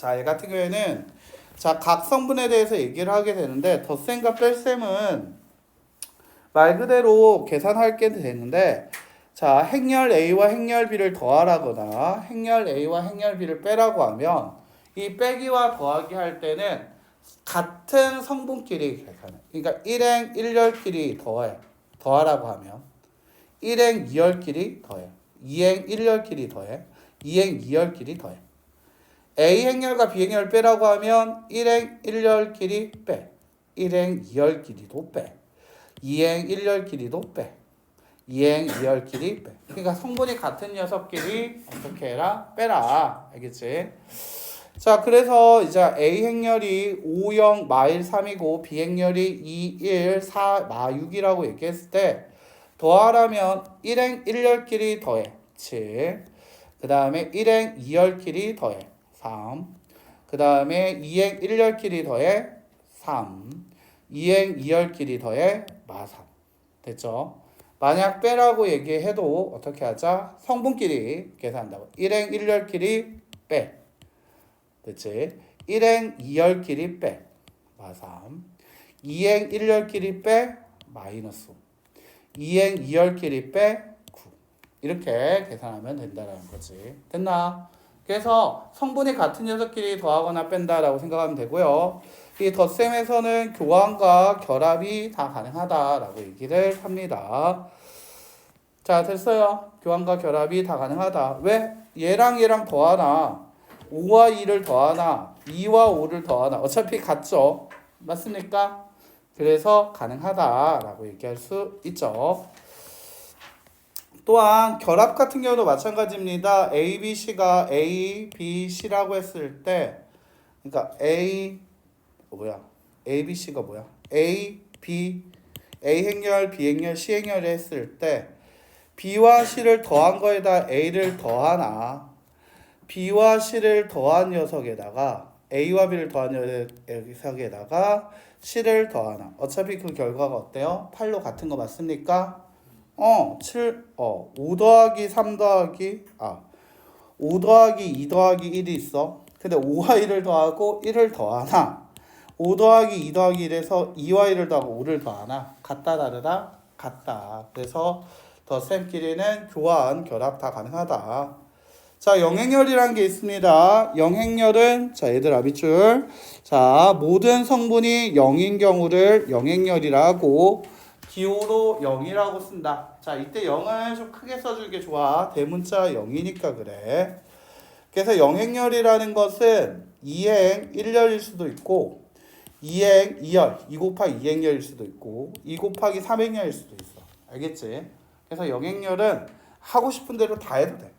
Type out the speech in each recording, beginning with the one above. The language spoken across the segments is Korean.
자, 얘 같은 경우에는 자, 각 성분에 대해서 얘기를 하게 되는데 덧셈과 뺄셈은 말 그대로 계산할 게 되는데 자, 행렬 A와 행렬 B를 더하라거나 행렬 A와 행렬 B를 빼라고 하면 이 빼기와 더하기 할 때는 같은 성분끼리 계산해. 그러니까 1행 1열끼리 더하라고 하면 1행 2열끼리 더해. 2행 1열끼리 더해. 2행 2열끼리 더해. A 행렬과 B 행렬 빼라고 하면 1행 1열끼리 빼. 1행 2열끼리도 빼. 2행 1열끼리도 빼. 2행 2열끼리 빼. 그러니까 성분이 같은 녀석끼리 어떻게 해라? 빼라. 알겠지? 자, 그래서 이제 A 행렬이 5, 0, 마일 3이고 B 행렬이 2, 1, 4, 마 6이라고 얘기했을 때 더하라면 1행 1열끼리 더해 7. 그 다음에 1행 2열끼리 더해 3. 그 다음에 2행 1열끼리 더해 3. 2행 2열끼리 더해 마 3. 됐죠? 만약 빼라고 얘기해도 어떻게 하자? 성분끼리 계산한다고. 1행 1열끼리 빼. 됐지? 1행 2열끼리 빼. 마 3. 2행 1열끼리 빼. 마이너스 5. 2행 2열끼리 빼. 9. 이렇게 계산하면 된다라는 거지. 됐나? 그래서 성분이 같은 녀석끼리 더하거나 뺀다라고 생각하면 되고요. 이 덧셈에서는 교환과 결합이 다 가능하다라고 얘기를 합니다. 자, 됐어요. 교환과 결합이 다 가능하다. 왜? 얘랑 얘랑 더하나 5와 2를 더하나 2와 5를 더하나 어차피 같죠. 맞습니까? 그래서 가능하다라고 얘기할 수 있죠. 또한 결합 같은 경우도 마찬가지입니다. A, B, C가 A, B, C라고 했을 때 그러니까 A, B, C가 뭐야? A, B, A 행렬, B 행렬, C 행렬을 했을 때 B와 C를 더한 거에다 A를 더하나 B와 C를 더한 녀석에다가 A와 B를 더한 녀석에다가 C를 더하나 어차피 그 결과가 어때요? 8로 같은 거 맞습니까? 5 더하기 3 더하기 5 더하기 2 더하기 1이 있어. 근데 5와 1을 더하고 1을 더하나 5 더하기 2 더하기 1에서 2와 1을 더하고 5를 더하나 같다 다르다? 같다. 그래서 덧셈끼리는 교환, 결합 다 가능하다. 자, 영행열이라는 게 있습니다. 영행열은 자, 얘들아 밑줄. 자, 모든 성분이 0인 경우를 영행열이라고 기호로 0이라고 쓴다. 자, 이때 0을 좀 크게 써주는 게 좋아. 대문자 0이니까 그래. 그래서 영행열이라는 것은 2행 1열일 수도 있고 2행 2열, 2 곱하기 2행열일 수도 있고 2 곱하기 3행열일 수도 있어. 알겠지? 그래서 영행열은 하고 싶은 대로 다 해도 돼.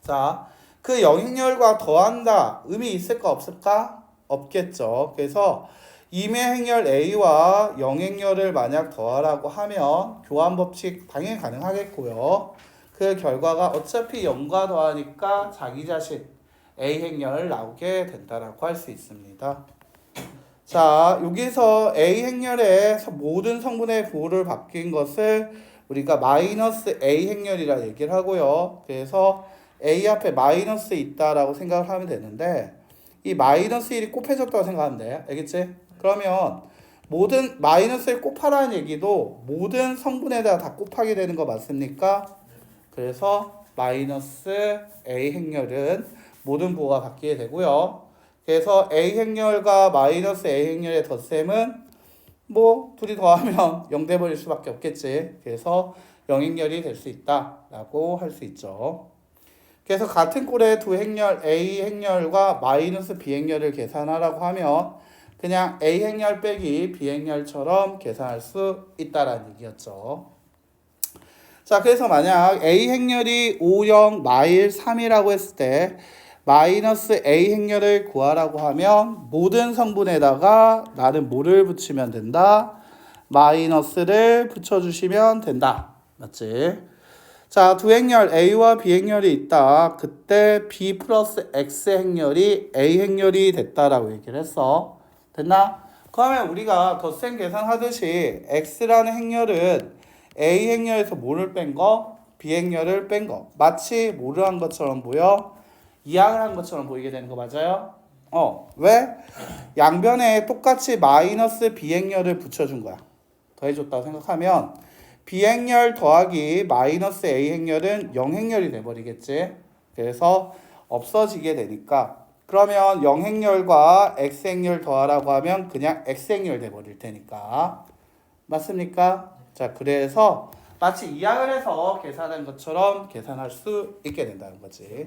자, 그 영행열과 더한다. 의미 있을까 없을까? 없겠죠. 그래서 임의 행렬 A와 영행열을 만약 더하라고 하면 교환 법칙 당연히 가능하겠고요. 그 결과가 어차피 0과 더하니까 자기 자신 A 행렬 나오게 된다라고 할 수 있습니다. 자, 여기서 A 행렬의 모든 성분의 부호를 바뀐 것을 우리가 마이너스 A 행렬이라 얘기를 하고요. 그래서 A 앞에 마이너스 있다라고 생각을 하면 되는데 이 마이너스 1이 곱해졌다고 생각하면 돼. 알겠지? 그러면 모든 마이너스를 곱하라는 얘기도 모든 성분에다가 다 곱하게 되는 거 맞습니까? 그래서 마이너스 A 행렬은 모든 부호가 바뀌게 되고요. 그래서 A 행렬과 마이너스 A 행렬의 덧셈은 뭐 둘이 더하면 0 돼버릴 수밖에 없겠지. 그래서 0행렬이 될 수 있다라고 할 수 있죠. 그래서 같은 꼴의 두 행렬 A 행렬과 마이너스 B 행렬을 계산하라고 하면 그냥 A 행렬 빼기 B 행렬처럼 계산할 수 있다라는 얘기였죠. 자, 그래서 만약 A 행렬이 5, 0, 마일 3이라고 했을 때 마이너스 A 행렬을 구하라고 하면 모든 성분에다가 나는 뭐를 붙이면 된다? 마이너스를 붙여주시면 된다. 맞지? 자, 두 행렬 A와 B 행렬이 있다. 그때 B 플러스 X 행렬이 A 행렬이 됐다라고 얘기를 했어. 됐나? 그러면 우리가 덧셈 계산하듯이 X라는 행렬은 A 행렬에서 뭐를 뺀 거? B 행렬을 뺀 거. 마치 뭐를 한 것처럼 보여? 이항을 한 것처럼 보이게 되는 거 맞아요? 왜? 양변에 똑같이 마이너스 비행렬을 붙여준 거야. 더해줬다고 생각하면 B행렬 더하기 마이너스 A행렬은 0행렬이 돼버리겠지. 그래서 없어지게 되니까 그러면 0행렬과 X행렬 더하라고 하면 그냥 X행렬 돼버릴 테니까 맞습니까? 자, 그래서 마치 이항을 해서 계산한 것처럼 계산할 수 있게 된다는 거지.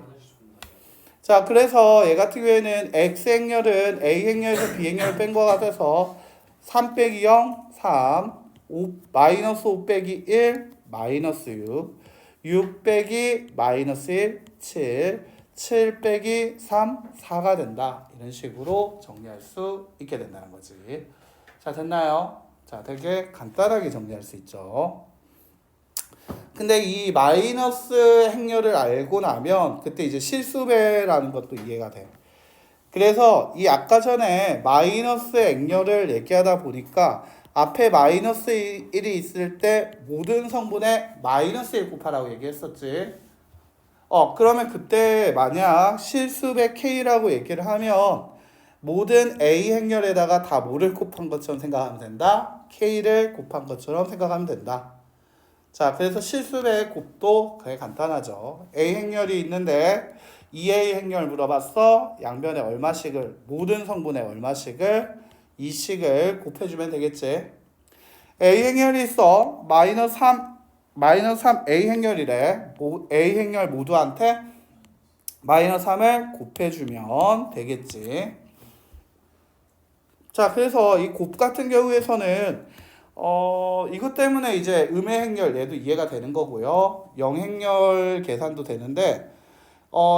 자, 그래서 얘 같은 경우에는 X행렬은 A행렬에서 B행렬을 뺀 거 같아서 3 빼기 0, 3, 5, 마이너스 5 빼기 1, 마이너스 6, 6 빼기 마이너스 1, 7, 7 빼기 3, 4가 된다. 이런 식으로 정리할 수 있게 된다는 거지. 자, 됐나요? 자, 되게 간단하게 정리할 수 있죠. 근데 이 마이너스 행렬을 알고 나면 그때 이제 실수배라는 것도 이해가 돼. 그래서 이 아까 전에 마이너스 행렬을 얘기하다 보니까 앞에 마이너스 1이 있을 때 모든 성분에 마이너스 1 곱하라고 얘기했었지. 그러면 그때 만약 실수배 K라고 얘기를 하면 모든 A 행렬에다가 다 뭐를 곱한 것처럼 생각하면 된다. K를 곱한 것처럼 생각하면 된다. 자, 그래서 실수배의 곱도 되게 간단하죠. A 행렬이 있는데 2A 행렬 물어봤어. 양변에 얼마씩을, 모든 성분에 얼마씩을 2씩을 곱해주면 되겠지. A 행렬이 있어. 마이너스 3 A 행렬이래. A 행렬 모두한테 마이너스 3을 곱해주면 되겠지. 자, 그래서 이 곱 같은 경우에서는 이것 때문에 이제 음의 행렬 얘도 이해가 되는 거고요. 0행렬 계산도 되는데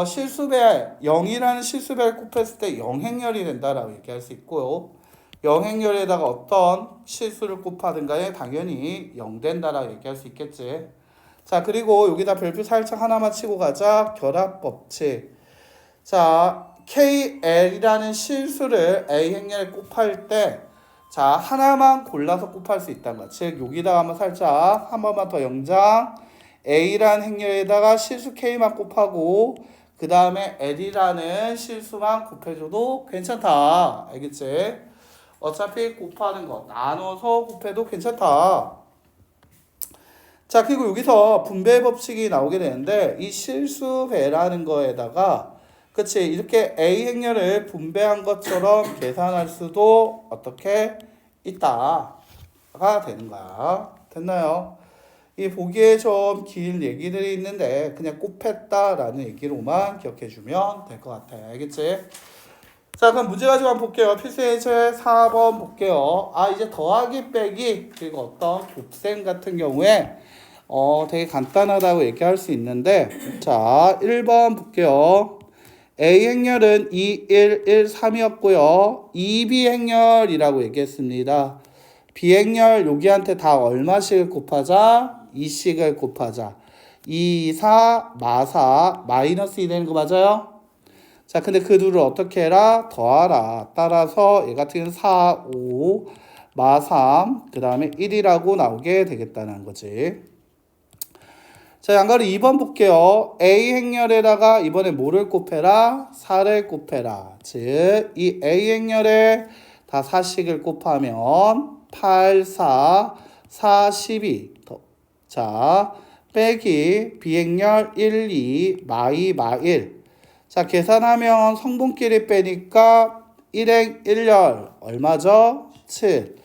실수배 0이라는 실수배를 곱했을 때 0행렬이 된다라고 얘기할 수 있고요. 0행렬에다가 어떤 실수를 곱하든가에 당연히 0 된다라고 얘기할 수 있겠지. 자, 그리고 여기다 별표 살짝 하나만 치고 가자. 결합법칙. 자, KL이라는 실수를 A행렬에 곱할 때 자, 하나만 골라서 곱할 수 있다는 거야. 즉 여기다가 한번 살짝 한 번만 더 연장. A라는 행렬에다가 실수 K만 곱하고 그 다음에 L이라는 실수만 곱해줘도 괜찮다. 알겠지? 어차피 곱하는 거 나눠서 곱해도 괜찮다. 자, 그리고 여기서 분배 법칙이 나오게 되는데 이 실수배라는 거에다가 그치, 이렇게 A 행렬을 분배한 것처럼 계산할 수도 어떻게 있다가 되는 거야. 됐나요? 이 보기에 좀 긴 얘기들이 있는데 그냥 곱했다라는 얘기로만 기억해주면 될 것 같아. 알겠지? 자, 그럼 문제 가지고 한번 볼게요. 필수예제 4번 볼게요. 이제 더하기 빼기 그리고 어떤 곱셈 같은 경우에 되게 간단하다고 얘기할 수 있는데 자, 1번 볼게요. A 행렬은 2, 1, 1, 3이었고요. 2B 행렬이라고 얘기했습니다. B 행렬 여기한테 다 얼마씩을 곱하자? 2씩을 곱하자. 2, 4, 마4, 마이너스 2 되는 거 맞아요? 자, 근데 그 둘을 어떻게 해라? 더하라. 따라서 얘 같은 경우는 4, 5, 마3, 그 다음에 1이라고 나오게 되겠다는 거지. 자, 양가로 2번 볼게요. A 행렬에다가 이번에 뭐를 곱해라? 4를 곱해라. 즉, 이 A 행렬에 다 4씩을 곱하면 8, 4, 4, 12. 자, 빼기 B 행렬 1, 2, 마2, 마1. 자, 계산하면 성분끼리 빼니까 1행 1열 얼마죠? 7.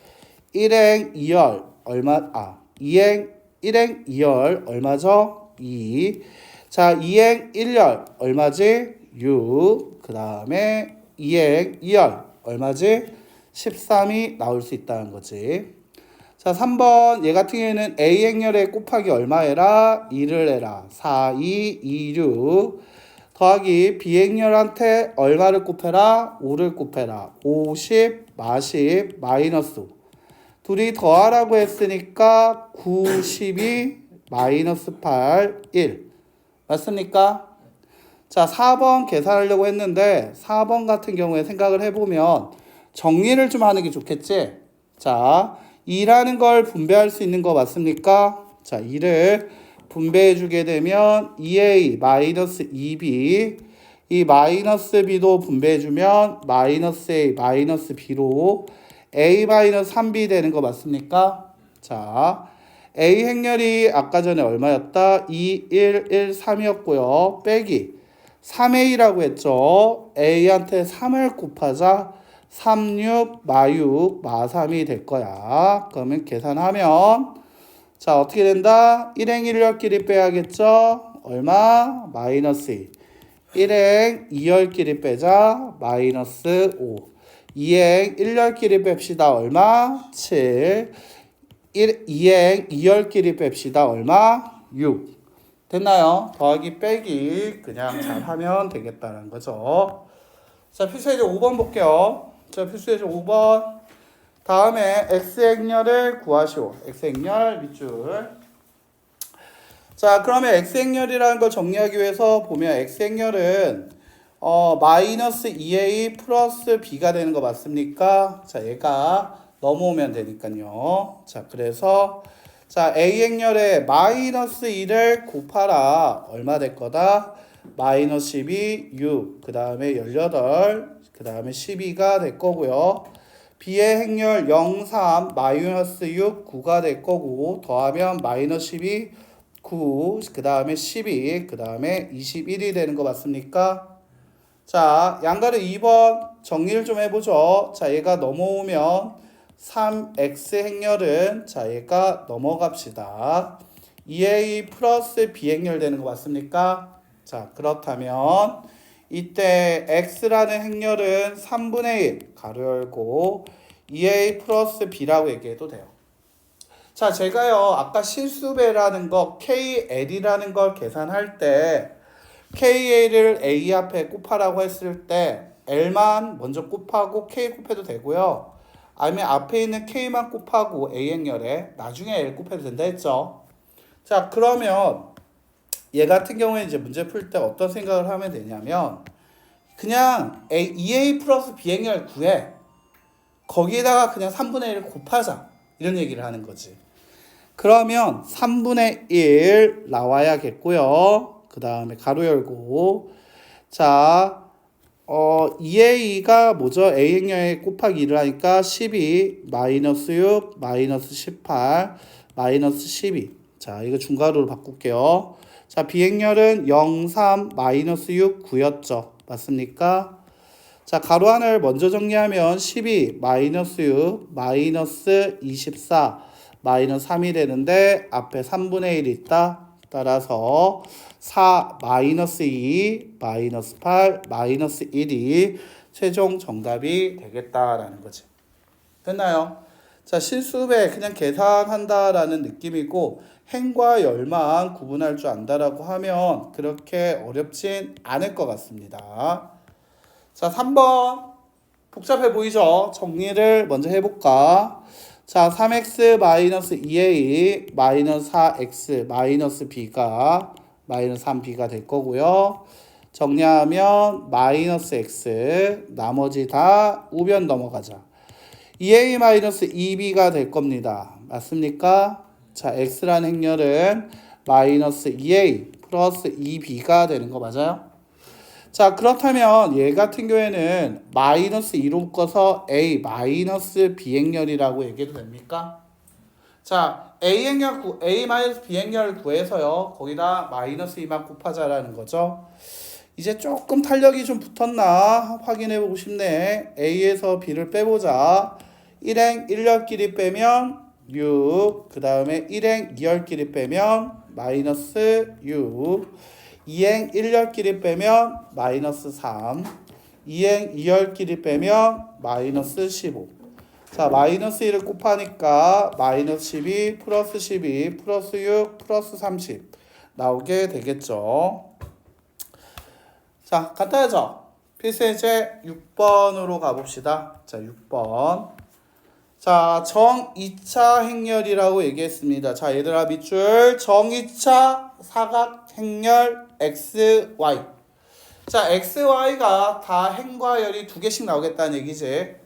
1행 2열 얼마? 2행 1행 2열 얼마죠? 2. 자, 2행 1열 얼마지? 6. 그 다음에 2행 2열 얼마지? 13이 나올 수 있다는 거지. 자, 3번 얘 같은 경우에는 A행렬에 곱하기 얼마 해라? 2를 해라. 4, 2, 2, 6 더하기 B행렬한테 얼마를 곱해라? 5를 곱해라. 50, 마10, 마이너스 5. 둘이 더하라고 했으니까 9, 12, 마이너스 8, 1. 맞습니까? 자, 4번 계산하려고 했는데 4번 같은 경우에 생각을 해보면 정리를 좀 하는 게 좋겠지? 자, 2라는 걸 분배할 수 있는 거 맞습니까? 자, 2를 분배해 주게 되면 2a 마이너스 2b 이 마이너스 b도 분배해주면 마이너스 a 마이너스 b로 a 마이너스 3b 되는 거 맞습니까? 자, a 행렬이 아까 전에 얼마였다? 2, 1, 1, 3이었고요. 빼기 3a라고 했죠. a한테 3을 곱하자 3, 6, 마6, 마3이 될 거야. 그러면 계산하면 자, 어떻게 된다? 1행 1열끼리 빼야겠죠? 얼마? 마이너스 2. 1행 2열끼리 빼자. 마이너스 5. 2행 1열끼리 뺍시다. 얼마? 7. 2행 2열끼리 뺍시다. 얼마? 6. 됐나요? 더하기 빼기 그냥 잘 하면 되겠다는 거죠. 자, 필수예제 5번 볼게요. 자, 필수예제 5번. 다음에 x행렬을 구하시오. x행렬 밑줄. 자, 그러면 x행렬이라는 걸 정리하기 위해서 보면 x행렬은 마이너스 2a 플러스 b가 되는 거 맞습니까? 자, 얘가 넘어오면 되니까요. 자, 그래서 자, a행렬에 마이너스 2를 곱하라. 얼마 될 거다? 마이너스 12, 6, 그 다음에 18, 그 다음에 12가 될 거고요. b의 행렬 0, 3, 마이너스 6, 9가 될 거고 더하면 마이너스 12, 9, 그 다음에 12, 그 다음에 21이 되는 거 맞습니까? 자, 양가르 2번 정리를 좀 해보죠. 자, 얘가 넘어오면 3x 행렬은 자, 얘가 넘어갑시다. 2a 플러스 b 행렬 되는 거 맞습니까? 자, 그렇다면 이때 x라는 행렬은 3분의 1 가로 열고 2a 플러스 b라고 얘기해도 돼요. 자, 제가요 아까 실수배라는 거 KL이라는 걸 계산할 때 KL을 A 앞에 곱하라고 했을 때 L만 먼저 곱하고 K 곱해도 되고요. 아니면 앞에 있는 K만 곱하고 A 행렬에 나중에 L 곱해도 된다 했죠. 자, 그러면 얘 같은 경우에 이제 문제 풀 때 어떤 생각을 하면 되냐면 그냥 2A 플러스 B 행렬 구해. 거기에다가 그냥 3분의 1을 곱하자. 이런 얘기를 하는 거지. 그러면 3분의 1 나와야겠고요. 그 다음에 가로 열고 자 2a가 뭐죠? a 행렬에 곱하기 1을 하니까 12 마이너스 6 마이너스 18 마이너스 12 자 이거 중괄호로 바꿀게요. 자 b 행렬은 0, 3 마이너스 6 9였죠. 맞습니까? 자 가로 하나를 먼저 정리하면 12 마이너스 6 마이너스 24 마이너스 3이 되는데 앞에 3분의 1이 있다. 따라서 4 마이너스 2 마이너스 8 마이너스 1이 최종 정답이 되겠다라는 거지. 됐나요? 자 실수배 그냥 계산한다라는 느낌이고 행과 열만 구분할 줄 안다라고 하면 그렇게 어렵진 않을 것 같습니다. 자 3번 복잡해 보이죠? 정리를 먼저 해볼까? 자 3x 마이너스 2a 마이너스 4x 마이너스 b가 마이너스 3b가 될 거고요. 정리하면 마이너스 x 나머지 다 우변 넘어가자. 2a 마이너스 2b가 될 겁니다. 맞습니까? 자 x라는 행렬은 마이너스 2a 플러스 2b가 되는 거 맞아요? 자 그렇다면 얘 같은 경우에는 마이너스 2로 묶어서 a 마이너스 b 행렬이라고 얘기해도 됩니까? 자 a 행렬 a 마이너스 b 행렬을 구해서요 거기다 마이너스 2만 곱하자라는 거죠. 이제 조금 탄력이 좀 붙었나 확인해 보고 싶네. a에서 b를 빼보자. 1행 1열끼리 빼면 6, 그 다음에 1행 2열끼리 빼면 마이너스 6, 2행 1열끼리 빼면 마이너스 3, 2행 2열끼리 빼면 마이너스 15. 자 마이너스 1을 곱하니까 마이너스 12 플러스 12 플러스 6 플러스 30 나오게 되겠죠. 자 간단하죠? 필수예제 6번으로 가봅시다. 자 6번 자 정 2차 행렬이라고 얘기했습니다. 자 얘들아 밑줄 정 2차 사각 행렬 XY. 자, XY가 다 행과 열이 두 개씩 나오겠다는 얘기지.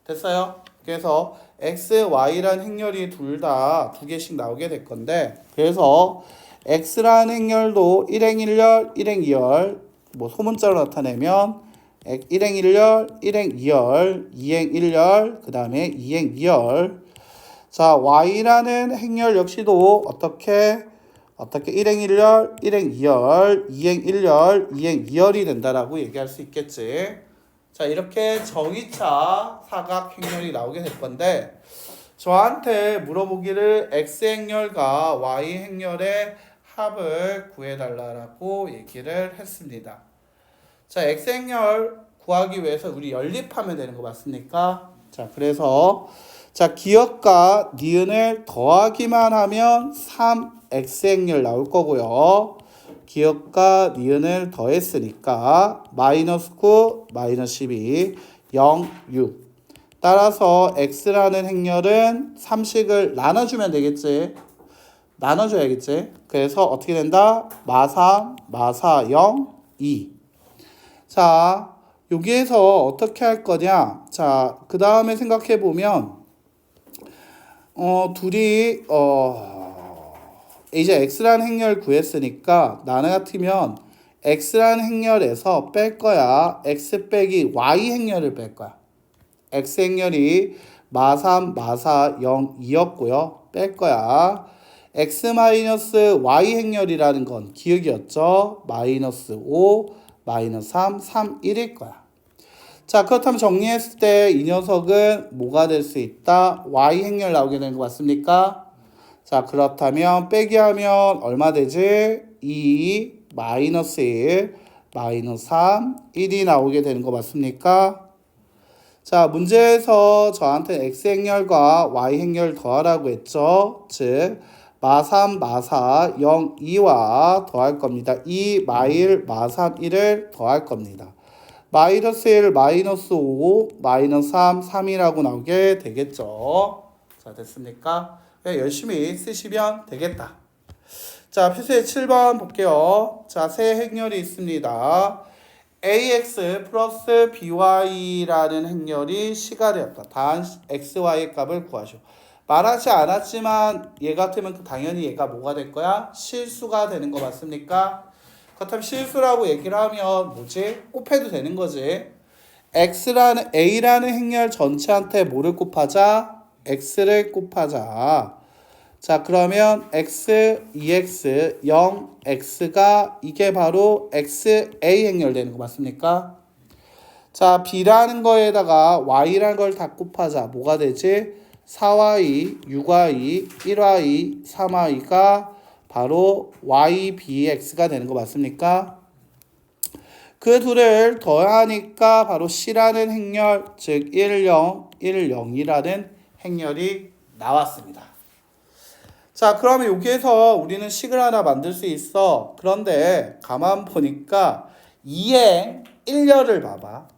됐어요? 그래서 XY라는 행렬이 둘 다 두 개씩 나오게 될 건데 그래서 X라는 행렬도 1행 1열, 1행 2열 뭐 소문자로 나타내면 1행 1열, 1행 2열, 2행 1열, 그 다음에 2행 2열. 자, y라는 행렬 역시도 어떻게 1행 1열, 1행 2열, 2행 1열, 2행 2열이 된다라고 얘기할 수 있겠지. 자, 이렇게 정의차 사각 행렬이 나오게 될 건데 저한테 물어보기를 x행렬과 y행렬의 합을 구해달라고 얘기를 했습니다. 자, x행렬 구하기 위해서 우리 연립하면 되는 거 맞습니까? 자, 그래서 자, 기역과 니은을 더하기만 하면 3x행렬 나올 거고요. 기역과 니은을 더했으니까 마이너스 9, 마이너스 12, 0, 6. 따라서 x라는 행렬은 3식을 나눠주면 되겠지. 나눠줘야겠지. 그래서 어떻게 된다? 마3, 마4, 0, 2. 자, 여기에서 어떻게 할 거냐? 자, 그 다음에 생각해 보면 둘이 이제 x라는 행렬 구했으니까 나는 같으면 x라는 행렬에서 뺄 거야. x 빼기 y 행렬을 뺄 거야. x 행렬이 마3, 마4, 0, 2였고요. 뺄 거야. x 마이너스 y 행렬이라는 건 기억이었죠. 마이너스 5, 마이너스 3, 3, 1일 거야. 자, 그렇다면 정리했을 때 이 녀석은 뭐가 될 수 있다? y 행렬 나오게 되는 거 맞습니까? 자, 그렇다면 빼기 하면 얼마 되지? 2, 마이너스 1, 마이너스 3, 1이 나오게 되는 거 맞습니까? 자, 문제에서 저한테 x행렬과 y행렬 더하라고 했죠. 즉 마3, 마4, 0, 2와 더할 겁니다. 2, 마1, 마3, 1을 더할 겁니다. 마이너스 1, 마이너스 5, 마이너스 3, 3이라고 나오게 되겠죠. 자, 됐습니까? 열심히 쓰시면 되겠다. 자, 표수의 7번 볼게요. 자, 세 행렬이 있습니다. ax 플러스 by라는 행렬이 시가 되었다. 단 xy의 값을 구하시오. 말하지 않았지만 얘 같으면 당연히 얘가 뭐가 될 거야? 실수가 되는 거 맞습니까? 그렇다면 실수라고 얘기를 하면 뭐지? 곱해도 되는 거지. a라는 행렬 전체한테 뭐를 곱하자? x를 곱하자. 자, 그러면 x, 2x, 0, x가 이게 바로 xa 행렬 되는 거 맞습니까? 자, b라는 거에다가 y라는 걸 다 곱하자. 뭐가 되지? 4y, 6y, 1y, 3y가 바로 ybx가 되는 거 맞습니까? 그 둘을 더하니까 바로 c라는 행렬, 즉 10, 10이라는 행렬이 나왔습니다. 자, 그러면 여기에서 우리는 식을 하나 만들 수 있어. 그런데 가만 보니까 2행 1열을 봐봐.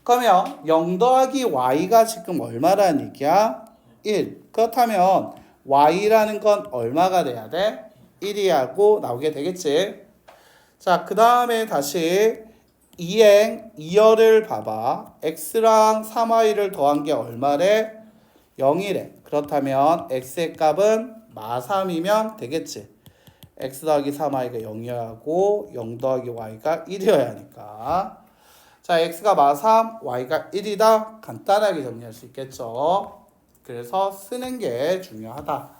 그러면 0 더하기 y가 지금 얼마라는 얘기야? 1. 그렇다면 y라는 건 얼마가 돼야 돼? 1이 하고 나오게 되겠지. 자, 그 다음에 다시 2행 2열을 봐봐. x랑 3y를 더한 게 얼마래? 0이래. 그렇다면 x의 값은 마3이면 되겠지. x 더하기 3y가 0이어야 하고 0 더하기 y가 1이어야 하니까. 자, x가 마3, y가 1이다. 간단하게 정리할 수 있겠죠. 그래서 쓰는 게 중요하다.